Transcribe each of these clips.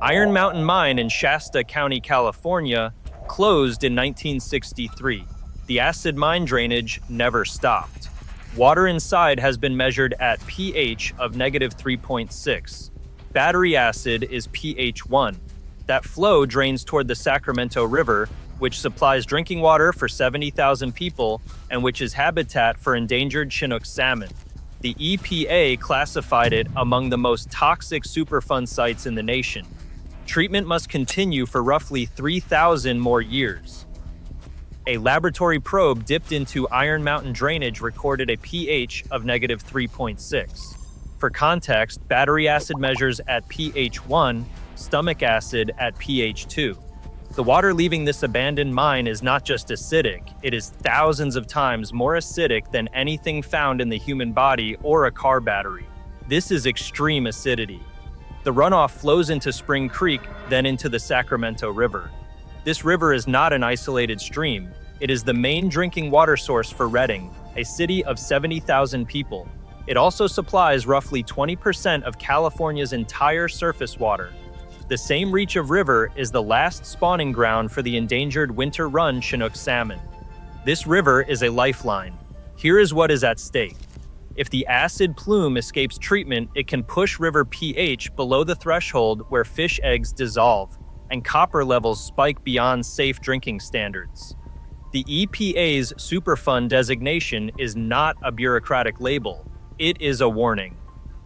Iron Mountain Mine in Shasta County, California, closed in 1963. The acid mine drainage never stopped. Water inside has been measured at pH of -3.6. Battery acid is pH 1. That flow drains toward the Sacramento River, which supplies drinking water for 70,000 people and which is habitat for endangered Chinook salmon. The EPA classified it among the most toxic Superfund sites in the nation. Treatment must continue for roughly 3,000 more years. A laboratory probe dipped into Iron Mountain drainage recorded a pH of -3.6. For context, battery acid measures at pH 1, stomach acid at pH 2. The water leaving this abandoned mine is not just acidic, it is thousands of times more acidic than anything found in the human body or a car battery. This is extreme acidity. The runoff flows into Spring Creek, then into the Sacramento River. This river is not an isolated stream. It is the main drinking water source for Redding, a city of 70,000 people. It also supplies roughly 20% of California's entire surface water. The same reach of river is the last spawning ground for the endangered winter-run Chinook salmon. This river is a lifeline. Here is what is at stake. If the acid plume escapes treatment, it can push river pH below the threshold where fish eggs dissolve, and copper levels spike beyond safe drinking standards. The EPA's Superfund designation is not a bureaucratic label. It is a warning.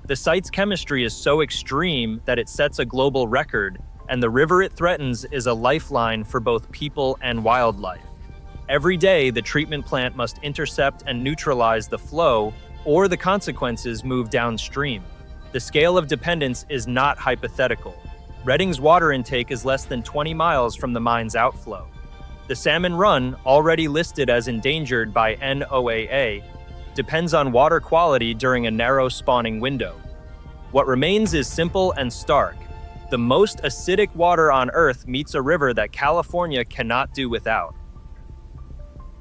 The site's chemistry is so extreme that it sets a global record, and the river it threatens is a lifeline for both people and wildlife. Every day, the treatment plant must intercept and neutralize the flow, or the consequences move downstream. The scale of dependence is not hypothetical. Redding's water intake is less than 20 miles from the mine's outflow. The salmon run, already listed as endangered by NOAA, depends on water quality during a narrow spawning window. What remains is simple and stark. The most acidic water on Earth meets a river that California cannot do without.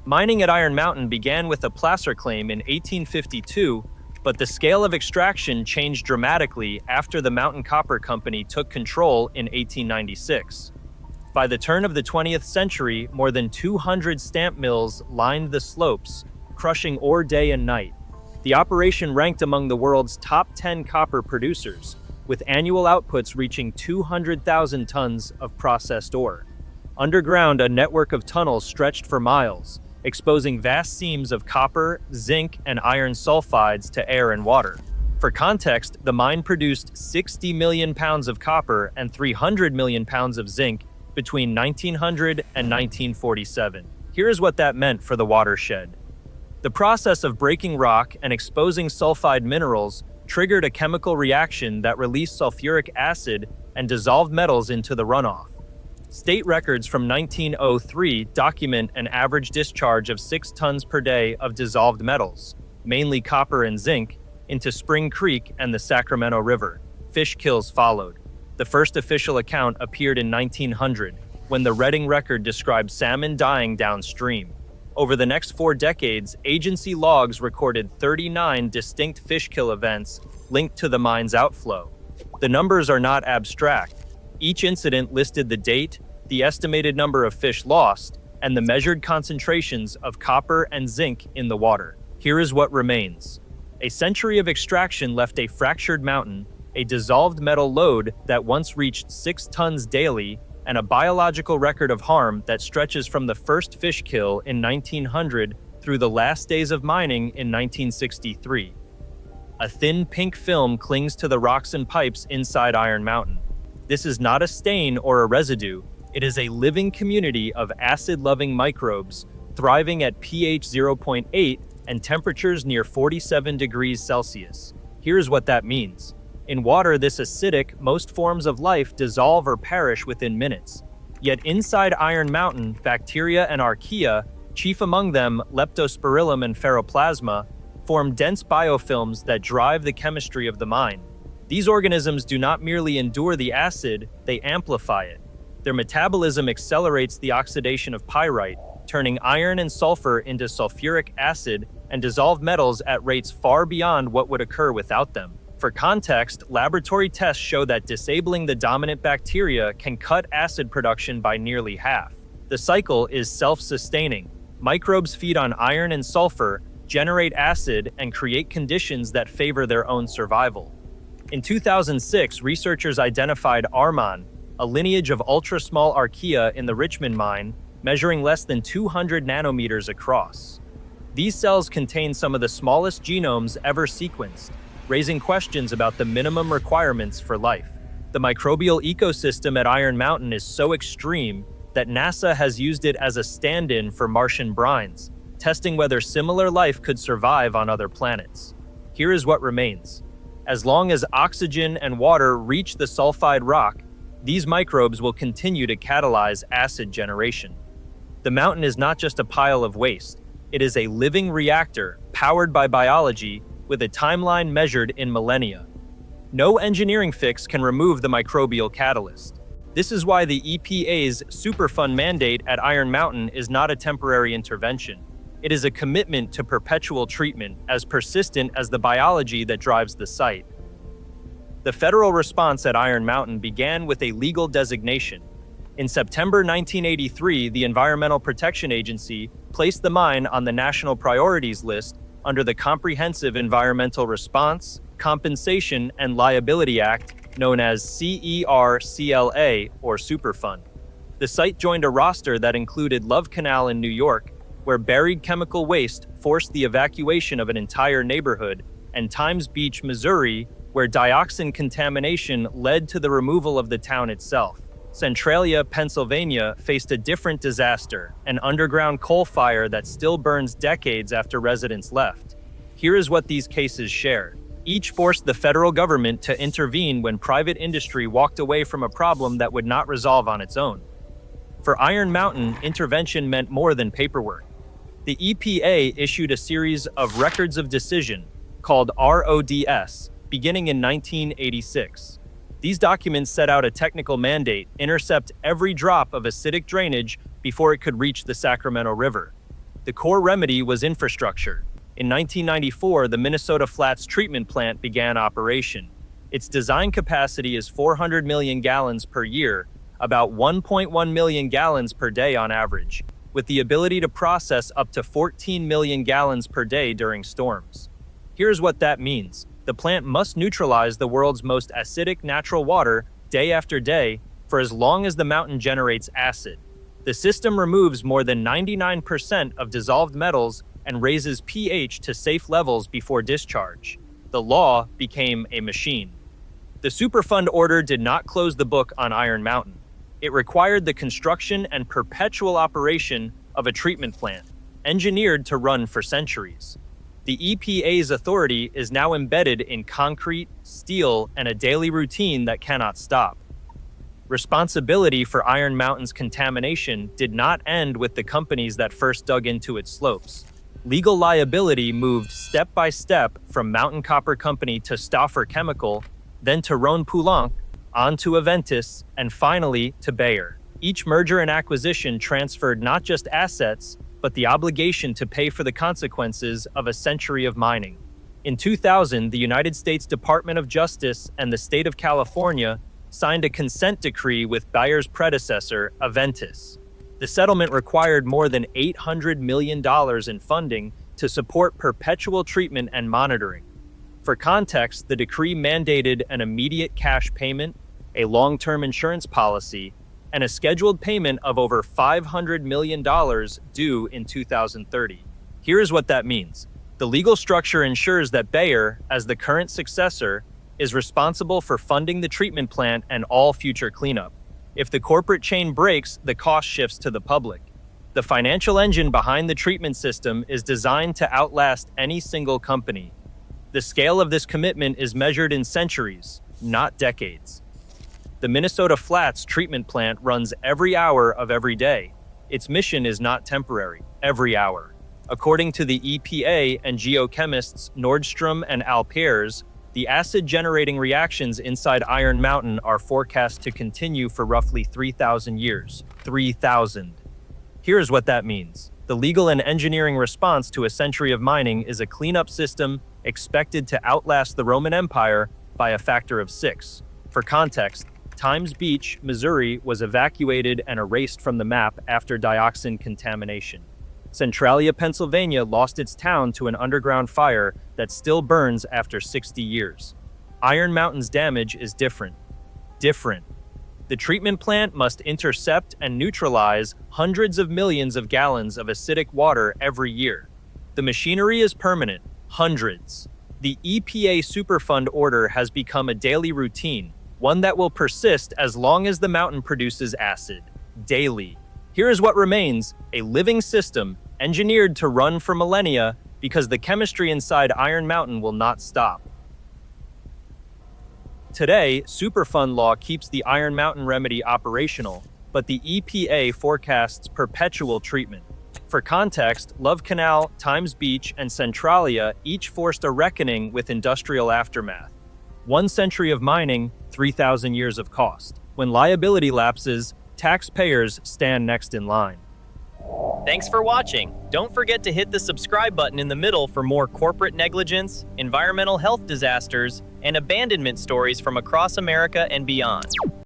Mining at Iron Mountain began with a placer claim in 1852, but the scale of extraction changed dramatically after the Mountain Copper Company took control in 1896. By the turn of the 20th century, more than 200 stamp mills lined the slopes, crushing ore day and night. The operation ranked among the world's top 10 copper producers, with annual outputs reaching 200,000 tons of processed ore. Underground, a network of tunnels stretched for miles, exposing vast seams of copper, zinc, and iron sulfides to air and water. For context, the mine produced 60 million pounds of copper and 300 million pounds of zinc between 1900 and 1947. Here's what that meant for the watershed. The process of breaking rock and exposing sulfide minerals triggered a chemical reaction that released sulfuric acid and dissolved metals into the runoff. State records from 1903 document an average discharge of 6 tons per day of dissolved metals, mainly copper and zinc, into Spring Creek and the Sacramento River. Fish kills followed. The first official account appeared in 1900, when the Redding record described salmon dying downstream. Over the next 4 decades, agency logs recorded 39 distinct fish kill events linked to the mine's outflow. The numbers are not abstract. Each incident listed the date, the estimated number of fish lost, and the measured concentrations of copper and zinc in the water. Here is what remains. A century of extraction left a fractured mountain, a dissolved metal load that once reached 6 tons daily, and a biological record of harm that stretches from the first fish kill in 1900 through the last days of mining in 1963. A thin pink film clings to the rocks and pipes inside Iron Mountain. This is not a stain or a residue. It is a living community of acid-loving microbes thriving at pH 0.8 and temperatures near 47 degrees Celsius. Here's what that means. In water this acidic, most forms of life dissolve or perish within minutes. Yet inside Iron Mountain, bacteria and archaea, chief among them Leptospirillum and Ferroplasma, form dense biofilms that drive the chemistry of the mine. These organisms do not merely endure the acid, they amplify it. Their metabolism accelerates the oxidation of pyrite, turning iron and sulfur into sulfuric acid and dissolved metals at rates far beyond what would occur without them. For context, laboratory tests show that disabling the dominant bacteria can cut acid production by nearly half. The cycle is self-sustaining. Microbes feed on iron and sulfur, generate acid, and create conditions that favor their own survival. In 2006, researchers identified Armon, a lineage of ultra-small archaea in the Richmond mine, measuring less than 200 nanometers across. These cells contain some of the smallest genomes ever sequenced, raising questions about the minimum requirements for life. The microbial ecosystem at Iron Mountain is so extreme that NASA has used it as a stand-in for Martian brines, testing whether similar life could survive on other planets. Here is what remains. As long as oxygen and water reach the sulfide rock, these microbes will continue to catalyze acid generation. The mountain is not just a pile of waste. It is a living reactor powered by biology with a timeline measured in millennia. No engineering fix can remove the microbial catalyst. This is why the EPA's Superfund mandate at Iron Mountain is not a temporary intervention. It is a commitment to perpetual treatment, as persistent as the biology that drives the site. The federal response at Iron Mountain began with a legal designation. In September 1983, the Environmental Protection Agency placed the mine on the National Priorities List under the Comprehensive Environmental Response, Compensation, and Liability Act, known as CERCLA or Superfund. The site joined a roster that included Love Canal in New York, where buried chemical waste forced the evacuation of an entire neighborhood, and Times Beach, Missouri, where dioxin contamination led to the removal of the town itself. Centralia, Pennsylvania faced a different disaster, an underground coal fire that still burns decades after residents left. Here is what these cases shared. Each forced the federal government to intervene when private industry walked away from a problem that would not resolve on its own. For Iron Mountain, intervention meant more than paperwork. The EPA issued a series of records of decision, called RODS, beginning in 1986. These documents set out a technical mandate: intercept every drop of acidic drainage before it could reach the Sacramento River. The core remedy was infrastructure. In 1994, the Minnesota Flats treatment plant began operation. Its design capacity is 400 million gallons per year, about 1.1 million gallons per day on average, with the ability to process up to 14 million gallons per day during storms. Here's what that means. The plant must neutralize the world's most acidic natural water day after day for as long as the mountain generates acid. The system removes more than 99% of dissolved metals and raises pH to safe levels before discharge. The law became a machine. The Superfund order did not close the book on Iron Mountain. It required the construction and perpetual operation of a treatment plant, engineered to run for centuries. The EPA's authority is now embedded in concrete, steel, and a daily routine that cannot stop. Responsibility for Iron Mountain's contamination did not end with the companies that first dug into its slopes. Legal liability moved step by step from Mountain Copper Company to Stauffer Chemical, then to Rhone-Poulenc, on to Aventis, and finally to Bayer. Each merger and acquisition transferred not just assets, but the obligation to pay for the consequences of a century of mining. In 2000, the United States Department of Justice and the state of California signed a consent decree with Bayer's predecessor, Aventis. The settlement required more than $800 million in funding to support perpetual treatment and monitoring. For context, the decree mandated an immediate cash payment, a long-term insurance policy, and a scheduled payment of over $500 million due in 2030. Here is what that means. The legal structure ensures that Bayer, as the current successor, is responsible for funding the treatment plant and all future cleanup. If the corporate chain breaks, the cost shifts to the public. The financial engine behind the treatment system is designed to outlast any single company. The scale of this commitment is measured in centuries, not decades. The Minnesota Flats treatment plant runs every hour of every day. Its mission is not temporary, every hour. According to the EPA and geochemists Nordstrom and Alpers, the acid-generating reactions inside Iron Mountain are forecast to continue for roughly 3,000 years. 3,000. Here's what that means. The legal and engineering response to a century of mining is a cleanup system expected to outlast the Roman Empire by a factor of 6. For context, Times Beach, Missouri was evacuated and erased from the map after dioxin contamination. Centralia, Pennsylvania lost its town to an underground fire that still burns after 60 years. Iron Mountain's damage is different. The treatment plant must intercept and neutralize hundreds of millions of gallons of acidic water every year. The machinery is permanent, hundreds. The EPA Superfund order has become a daily routine, one that will persist as long as the mountain produces acid, daily. Here is what remains, a living system engineered to run for millennia because the chemistry inside Iron Mountain will not stop. Today, Superfund law keeps the Iron Mountain remedy operational, but the EPA forecasts perpetual treatment. For context, Love Canal, Times Beach, and Centralia each forced a reckoning with industrial aftermath. 1 century of mining, 3,000 years of cost. When liability lapses, taxpayers stand next in line. Thanks for watching. Don't forget to hit the subscribe button in the middle for more corporate negligence, environmental health disasters, and abandonment stories from across America and beyond.